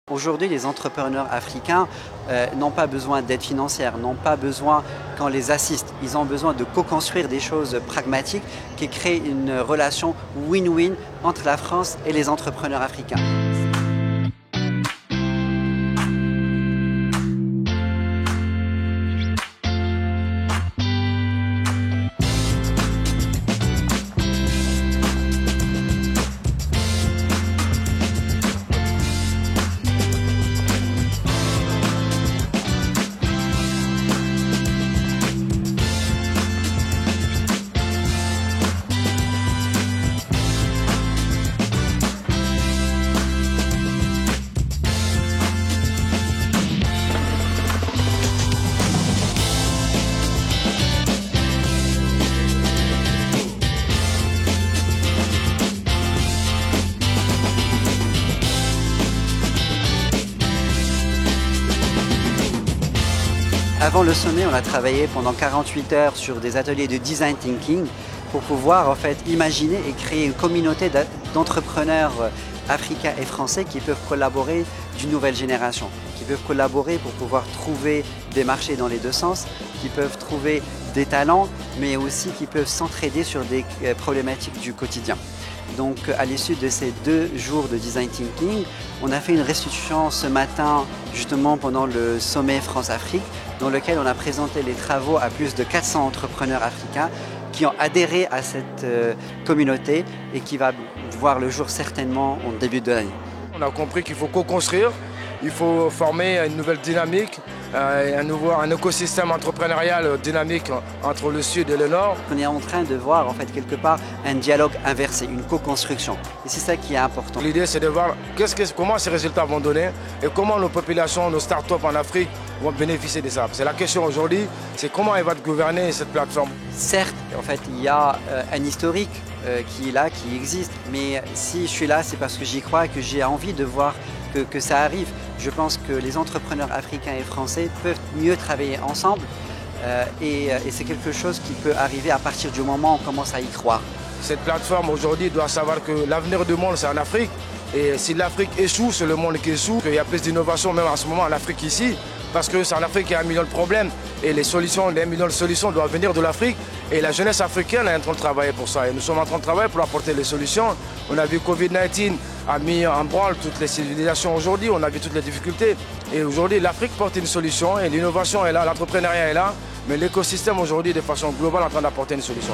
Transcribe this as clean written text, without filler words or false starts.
Aujourd'hui, les entrepreneurs africains n'ont pas besoin d'aide financière, n'ont pas besoin qu'on les assiste. Ils ont besoin de co-construire des choses pragmatiques qui créent une relation win-win entre la France et les entrepreneurs africains. Avant le sommet, on a travaillé pendant 48 heures sur des ateliers de design thinking pour pouvoir en fait imaginer et créer une communauté d'entrepreneurs africains et français qui peuvent collaborer d'une nouvelle génération, qui peuvent collaborer pour pouvoir trouver des marchés dans les deux sens, qui peuvent trouver des talents, mais aussi qui peuvent s'entraider sur des problématiques du quotidien. Donc à l'issue de ces 2 jours de design thinking, on a fait une restitution ce matin justement pendant le sommet France-Afrique dans lequel on a présenté les travaux à plus de 400 entrepreneurs africains qui ont adhéré à cette communauté et qui va voir le jour certainement au début de l'année. On a compris qu'il faut co-construire, il faut former une nouvelle dynamique, un écosystème entrepreneurial dynamique entre le sud et le nord. On est en train de voir en fait quelque part un dialogue inversé, une co-construction. Et c'est ça qui est important. L'idée c'est de voir comment ces résultats vont donner et comment nos populations, nos startups en Afrique vont bénéficier de ça. C'est la question aujourd'hui, c'est comment elle va gouverner cette plateforme. Certes, en fait, il y a un historique qui est là, qui existe, mais si je suis là, c'est parce que j'y crois et que j'ai envie de voir que ça arrive. Je pense que les entrepreneurs africains et français peuvent mieux travailler ensemble et c'est quelque chose qui peut arriver à partir du moment où on commence à y croire. Cette plateforme aujourd'hui doit savoir que l'avenir du monde c'est en Afrique et si l'Afrique échoue, c'est le monde qui échoue. Il y a plus d'innovation même en ce moment en Afrique ici parce que c'est en Afrique qu'il y a 1 million de problèmes et les 1 million de solutions doivent venir de l'Afrique et la jeunesse africaine est en train de travailler pour ça et nous sommes en train de travailler pour apporter les solutions. On a vu Covid-19 a mis en branle toutes les civilisations aujourd'hui, on a vu toutes les difficultés et aujourd'hui l'Afrique porte une solution et l'innovation est là, l'entrepreneuriat est là, mais l'écosystème aujourd'hui de façon globale est en train d'apporter une solution.